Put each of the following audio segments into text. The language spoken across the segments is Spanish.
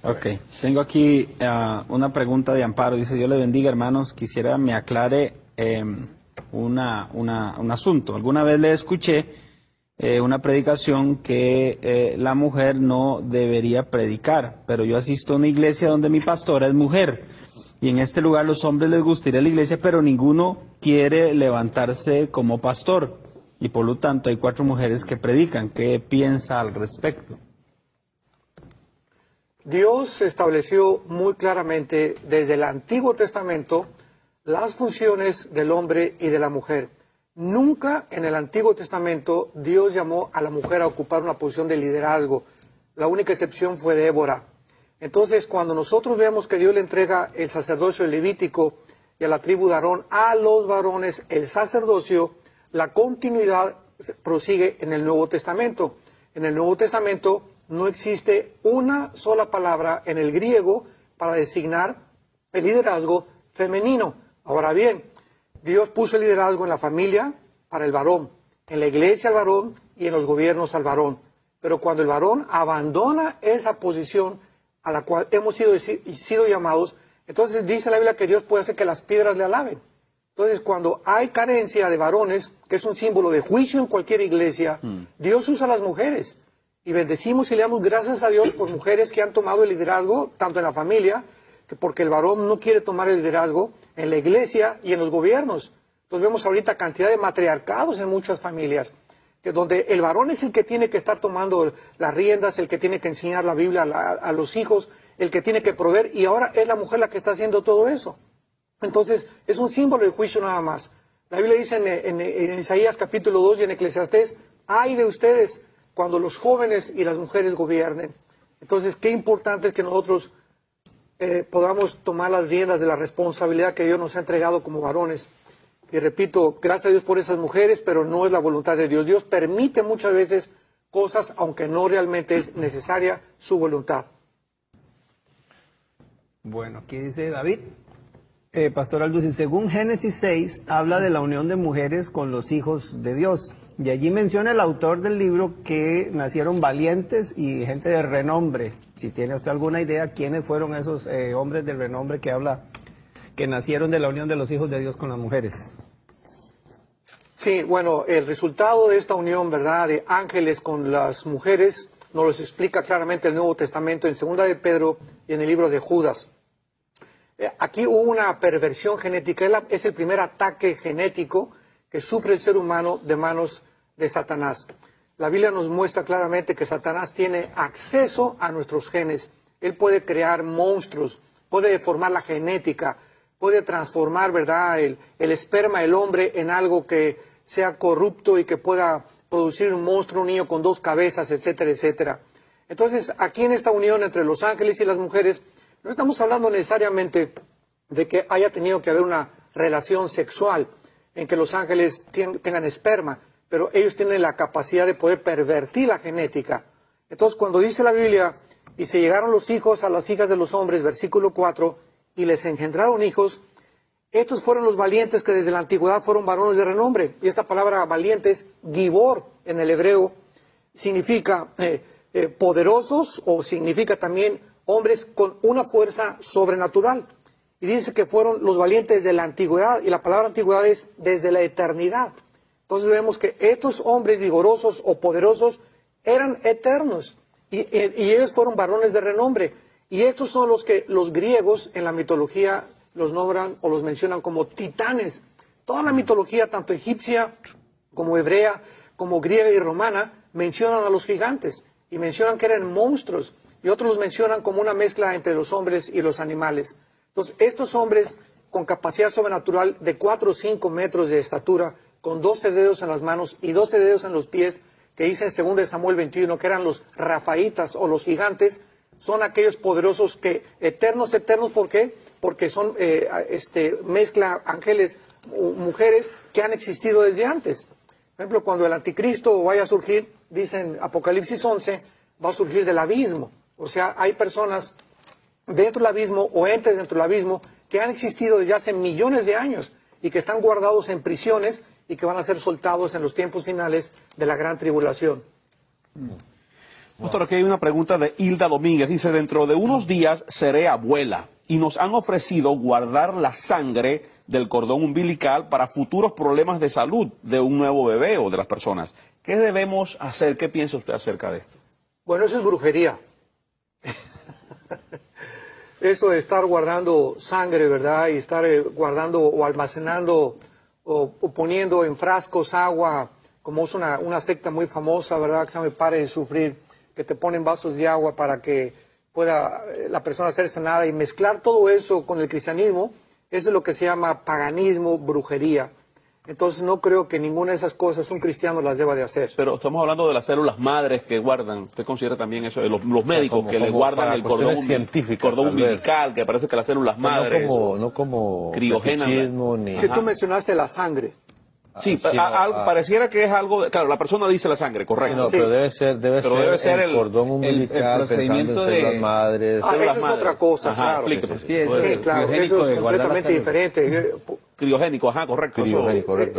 Ok, tengo aquí una pregunta de Amparo. Dice, Dios le bendiga, hermanos. Quisiera me aclare un asunto. Alguna vez le escuché una predicación que la mujer no debería predicar, pero yo asisto a una iglesia donde mi pastora es mujer. Y en este lugar los hombres les gusta ir a la iglesia, pero ninguno quiere levantarse como pastor. Y por lo tanto hay 4 mujeres que predican. ¿Qué piensa al respecto? Dios estableció muy claramente desde el Antiguo Testamento las funciones del hombre y de la mujer. Nunca en el Antiguo Testamento Dios llamó a la mujer a ocupar una posición de liderazgo. La única excepción fue Débora. Entonces, cuando nosotros vemos que Dios le entrega el sacerdocio levítico y a la tribu de Aarón, a los varones, el sacerdocio, la continuidad prosigue en el Nuevo Testamento. En el Nuevo Testamento no existe una sola palabra en el griego para designar el liderazgo femenino. Ahora bien, Dios puso el liderazgo en la familia para el varón, en la iglesia al varón y en los gobiernos al varón. Pero cuando el varón abandona esa posición a la cual hemos sido llamados, entonces dice la Biblia que Dios puede hacer que las piedras le alaben. Entonces, cuando hay carencia de varones, que es un símbolo de juicio en cualquier iglesia, Dios usa a las mujeres. Y bendecimos y le damos gracias a Dios por mujeres que han tomado el liderazgo, tanto en la familia, que porque el varón no quiere tomar el liderazgo, en la iglesia y en los gobiernos. Entonces vemos ahorita cantidad de matriarcados en muchas familias, que donde el varón es el que tiene que estar tomando las riendas, el que tiene que enseñar la Biblia a los hijos, el que tiene que proveer, y ahora es la mujer la que está haciendo todo eso. Entonces, es un símbolo de juicio nada más. La Biblia dice en Isaías capítulo 2 y en Eclesiastés, ay de ustedes cuando los jóvenes y las mujeres gobiernen. Entonces, qué importante es que nosotros podamos tomar las riendas de la responsabilidad que Dios nos ha entregado como varones. Y repito, gracias a Dios por esas mujeres, pero no es la voluntad de Dios. Dios permite muchas veces cosas, aunque no realmente es necesaria su voluntad. Bueno, aquí dice David. Pastor Alducin, según Génesis 6, habla de la unión de mujeres con los hijos de Dios. Y allí menciona el autor del libro que nacieron valientes y gente de renombre. Si tiene usted alguna idea, ¿quiénes fueron esos hombres de renombre que habla, que nacieron de la unión de los hijos de Dios con las mujeres? Sí, bueno, el resultado de esta unión, ¿verdad?, de ángeles con las mujeres, nos lo explica claramente el Nuevo Testamento en 2 de Pedro y en el libro de Judas. Aquí hubo una perversión genética, es el primer ataque genético que sufre el ser humano de manos de Satanás. La Biblia nos muestra claramente que Satanás tiene acceso a nuestros genes. Él puede crear monstruos, puede deformar la genética, puede transformar, ¿verdad?, el esperma del hombre en algo que sea corrupto y que pueda producir un monstruo, un niño con 2 cabezas, etcétera, etcétera. Entonces, aquí en esta unión entre los ángeles y las mujeres, no estamos hablando necesariamente de que haya tenido que haber una relación sexual en que los ángeles tengan esperma, pero ellos tienen la capacidad de poder pervertir la genética. Entonces, cuando dice la Biblia, y se llegaron los hijos a las hijas de los hombres, versículo 4, y les engendraron hijos, estos fueron los valientes que desde la antigüedad fueron varones de renombre. Y esta palabra valiente es gibor en el hebreo, significa poderosos o significa también hombres con una fuerza sobrenatural. Y dice que fueron los valientes de la antigüedad, y la palabra antigüedad es desde la eternidad. Entonces vemos que estos hombres vigorosos o poderosos eran eternos, y ellos fueron varones de renombre. Y estos son los que los griegos en la mitología los nombran o los mencionan como titanes. Toda la mitología, tanto egipcia como hebrea, como griega y romana, mencionan a los gigantes, y mencionan que eran monstruos. Y otros los mencionan como una mezcla entre los hombres y los animales. Entonces, estos hombres con capacidad sobrenatural de 4 o 5 metros de estatura, con 12 dedos en las manos y 12 dedos en los pies, que dice en 2 Samuel 21, que eran los rafaitas o los gigantes, son aquellos poderosos que, eternos, ¿por qué? Porque son, mezcla ángeles, mujeres que han existido desde antes. Por ejemplo, cuando el anticristo vaya a surgir, dice en Apocalipsis 11, va a surgir del abismo. O sea, hay personas dentro del abismo o entes dentro del abismo que han existido desde hace millones de años y que están guardados en prisiones y que van a ser soltados en los tiempos finales de la gran tribulación. Pastor, aquí hay una pregunta de Hilda Domínguez. Dice, dentro de unos días seré abuela y nos han ofrecido guardar la sangre del cordón umbilical para futuros problemas de salud de un nuevo bebé o de las personas. ¿Qué debemos hacer? ¿Qué piensa usted acerca de esto? Bueno, eso es brujería. Eso de estar guardando sangre, ¿verdad? Y estar guardando o almacenando o poniendo en frascos agua, como es una secta muy famosa, ¿verdad? Que se llama Pare de Sufrir, que te ponen vasos de agua para que pueda la persona ser sanada, y mezclar todo eso con el cristianismo, eso es lo que se llama paganismo, brujería. Entonces no creo que ninguna de esas cosas un cristiano las deba de hacer. Pero estamos hablando de las células madres que guardan. ¿Usted considera también eso? Los médicos que le guardan el cordón umbilical, que parece que las células madres. No como criogénico. Si tú mencionaste la sangre. Sí, pareciera que es algo. Claro, la persona dice la sangre, correcto. No, pero debe ser el cordón umbilical, el procedimiento pensando en células madres. Eso es otra cosa, claro. Sí, claro, eso es completamente diferente. Criogénico, correcto.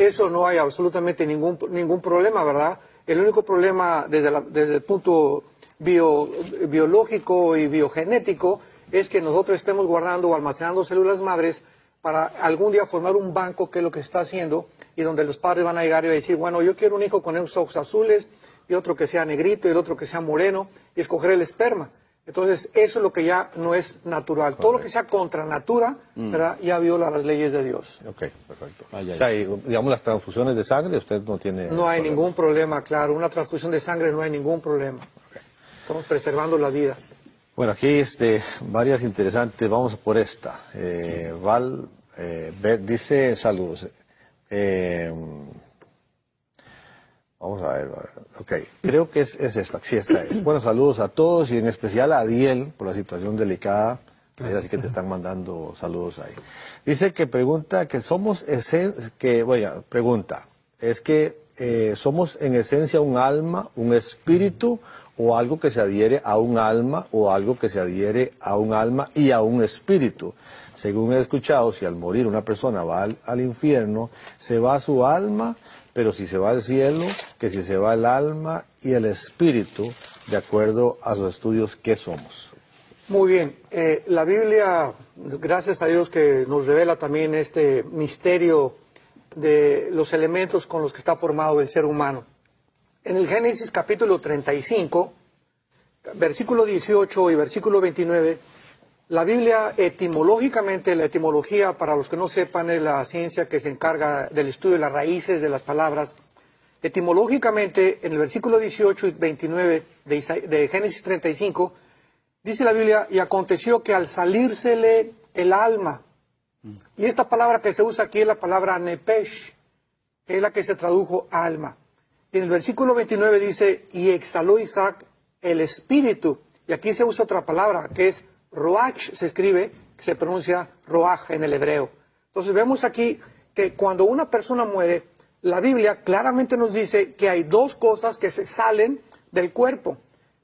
Eso no hay absolutamente ningún problema, ¿verdad? El único problema desde el punto biológico y biogenético es que nosotros estemos guardando o almacenando células madres para algún día formar un banco, que es lo que se está haciendo, y donde los padres van a llegar y van a decir, bueno, yo quiero un hijo con unos ojos azules, y otro que sea negrito, y el otro que sea moreno, y escoger el esperma. Entonces, eso es lo que ya no es natural. Todo lo que sea contra natura, ¿verdad? Ya viola las leyes de Dios. Ok, perfecto. O sea, digamos, las transfusiones de sangre, usted no tiene... No hay ningún problema, claro. Una transfusión de sangre no hay ningún problema. Estamos preservando la vida. Bueno, aquí varias interesantes. Vamos por esta. Dice, saludos. Vamos a ver. Ok, creo que es esta. Sí, esta es. Bueno, saludos a todos y en especial a Adiel por la situación delicada. Así que te están mandando saludos ahí. Dice que pregunta que somos es que somos en esencia un alma, un espíritu, o algo que se adhiere a un alma, o algo que se adhiere a un alma y a un espíritu. Según he escuchado, si al morir una persona va al infierno, se va su alma, pero si se va al cielo, que si se va el alma y el espíritu, de acuerdo a sus estudios, ¿qué somos? Muy bien. La Biblia, gracias a Dios que nos revela también este misterio de los elementos con los que está formado el ser humano. En el Génesis capítulo 35, versículo 18 y versículo 29, la Biblia etimológicamente, la etimología, para los que no sepan, es la ciencia que se encarga del estudio de las raíces de las palabras. Etimológicamente, en el versículo 18 y 29 de Génesis 35, dice la Biblia, y aconteció que al salírsele el alma, y esta palabra que se usa aquí es la palabra nepesh, que es la que se tradujo alma. Y en el versículo 29 dice, y exhaló Isaac el espíritu, y aquí se usa otra palabra, que es roach, se escribe, se pronuncia roaj en el hebreo. Entonces vemos aquí que cuando una persona muere, la Biblia claramente nos dice que hay dos cosas que se salen del cuerpo.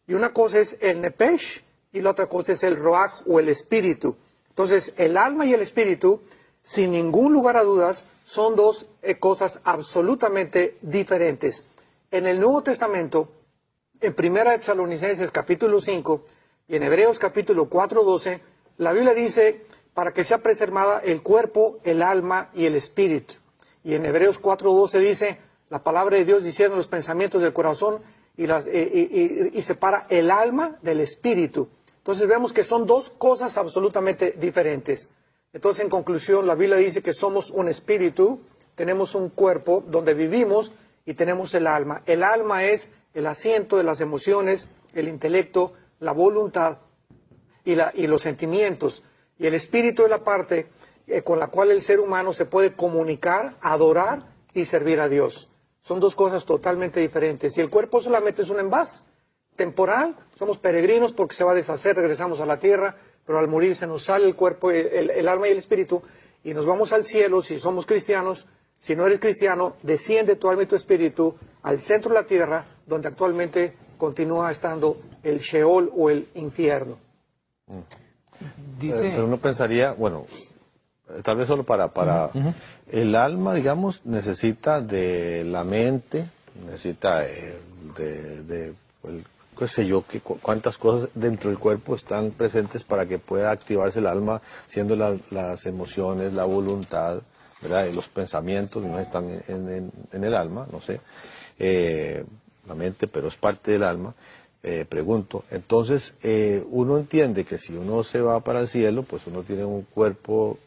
Y una cosa es el nepesh y la otra cosa es el roaj o el espíritu. Entonces el alma y el espíritu, sin ningún lugar a dudas, son dos cosas absolutamente diferentes. En el Nuevo Testamento, en 1 Tesalonicenses capítulo 5, y en Hebreos capítulo 4:12, la Biblia dice, para que sea preservada el cuerpo, el alma y el espíritu. Y en Hebreos 4:12 dice, la palabra de Dios diciendo los pensamientos del corazón y separa el alma del espíritu. Entonces vemos que son dos cosas absolutamente diferentes. Entonces, en conclusión, la Biblia dice que somos un espíritu, tenemos un cuerpo donde vivimos y tenemos el alma. El alma es el asiento de las emociones, el intelecto, la voluntad y los sentimientos. Y el espíritu es la parte con la cual el ser humano se puede comunicar, adorar y servir a Dios. Son dos cosas totalmente diferentes. Y el cuerpo solamente es un envase temporal, somos peregrinos porque se va a deshacer, regresamos a la tierra, pero al morir se nos sale el cuerpo, el alma y el espíritu, y nos vamos al cielo si somos cristianos. Si no eres cristiano, desciende tu alma y tu espíritu al centro de la tierra, donde actualmente continúa estando el Sheol o el infierno. Pero uno pensaría, bueno, tal vez solo para el alma, digamos, necesita de la mente, necesita qué sé yo, cuántas cosas dentro del cuerpo están presentes para que pueda activarse el alma, siendo las emociones, la voluntad, ¿verdad? Y los pensamientos no están en el alma, no sé, la mente, pero es parte del alma. Pregunto, entonces uno entiende que si uno se va para el cielo, pues uno tiene un cuerpo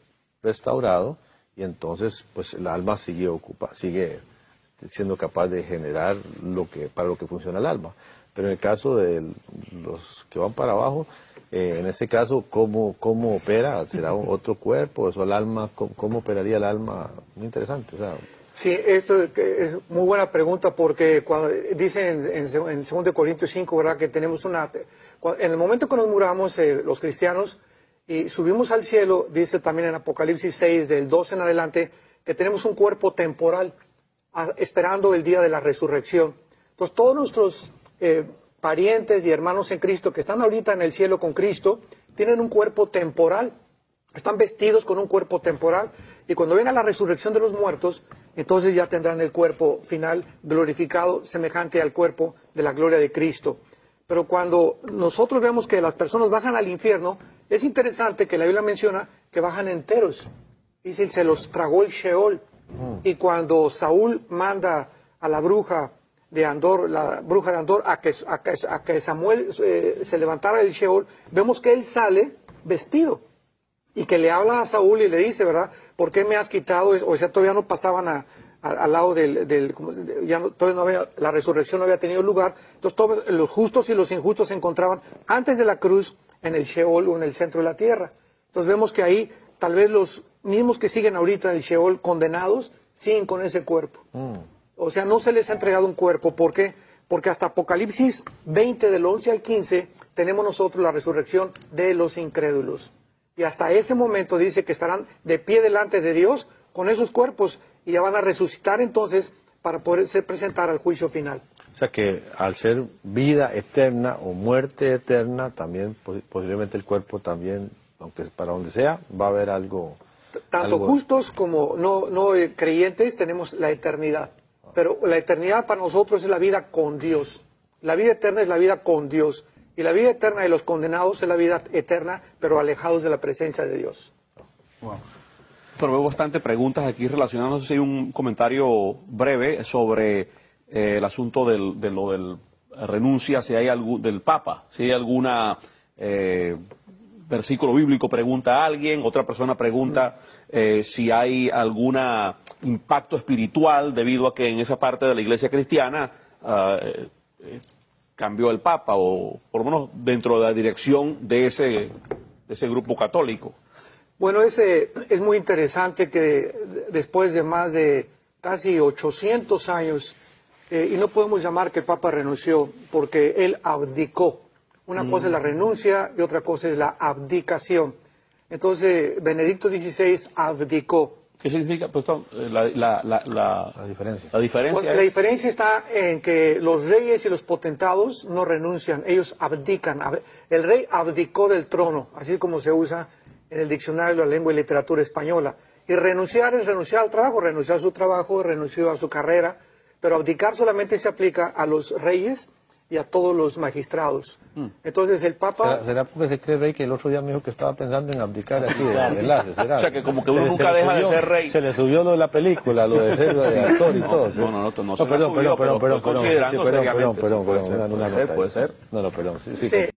restaurado y entonces pues el alma sigue siendo capaz de generar para lo que funciona el alma. Pero en el caso de los que van para abajo, en ese caso, ¿cómo opera? ¿Será otro cuerpo? ¿Eso el alma? ¿Cómo operaría el alma? Muy interesante. O sea, sí, esto es muy buena pregunta porque cuando dice en 2 Corintios 5, ¿verdad? Que tenemos en el momento que nos muramos, los cristianos, y subimos al cielo, dice también en Apocalipsis 6, del 12 en adelante, que tenemos un cuerpo temporal, esperando el día de la resurrección. Entonces, todos nuestros parientes y hermanos en Cristo que están ahorita en el cielo con Cristo, tienen un cuerpo temporal, están vestidos con un cuerpo temporal, y cuando venga la resurrección de los muertos, entonces ya tendrán el cuerpo final glorificado, semejante al cuerpo de la gloria de Cristo. Pero cuando nosotros vemos que las personas bajan al infierno, es interesante que la Biblia menciona que bajan enteros. Dice, se los tragó el Sheol. Y cuando Saúl manda a la bruja de Andor, a que Samuel se levantara del Sheol, vemos que él sale vestido. Y que le habla a Saúl y le dice, ¿verdad? ¿Por qué me has quitado? O sea, todavía no pasaban al lado todavía no había, la resurrección no había tenido lugar. Entonces, todos los justos y los injustos se encontraban antes de la cruz en el Sheol o en el centro de la tierra. Entonces, vemos que ahí, tal vez los mismos que siguen ahorita en el Sheol condenados, siguen con ese cuerpo. O sea, no se les ha entregado un cuerpo. ¿Por qué? Porque hasta Apocalipsis 20, del 11 al 15, tenemos nosotros la resurrección de los incrédulos. Y hasta ese momento dice que estarán de pie delante de Dios con esos cuerpos y ya van a resucitar entonces para poderse presentar al juicio final. O sea que al ser vida eterna o muerte eterna, también posiblemente el cuerpo también, aunque para donde sea, va a haber algo. Tanto justos como no creyentes tenemos la eternidad. Pero la eternidad para nosotros es la vida con Dios. La vida eterna es la vida con Dios. Y la vida eterna de los condenados es la vida eterna, pero alejados de la presencia de Dios. Wow. Pero veo bastante preguntas aquí relacionadas. No sé si hay un comentario breve sobre el asunto de lo del renuncia, si hay del Papa, si hay alguna versículo bíblico, pregunta a alguien, otra persona pregunta si hay algún impacto espiritual debido a que en esa parte de la iglesia cristiana cambió el Papa, o por lo menos dentro de la dirección de ese grupo católico. Bueno, es muy interesante que después de más de casi 800 años, y no podemos llamar que el Papa renunció, porque él abdicó. Una cosa es la renuncia y otra cosa es la abdicación. Entonces, Benedicto XVI abdicó. ¿Qué significa? Pues, la diferencia. La diferencia La diferencia está en que los reyes y los potentados no renuncian, ellos abdican. El rey abdicó del trono, así como se usa en el diccionario de la lengua y literatura española. Y renunciar es renunciar al trabajo, renunció a su trabajo, renunció a su carrera, pero abdicar solamente se aplica a los reyes y a todos los magistrados. Entonces el Papa... ¿Será porque se cree rey que el otro día me dijo que estaba pensando en abdicar aquí de enlace? ¿Será? O sea, que como que uno nunca deja de ser rey. Se le subió lo de la película, lo de ser actor y todo. No, perdón, considerando seriamente. Perdón, una nota. Puede ser. No, perdón. Sí.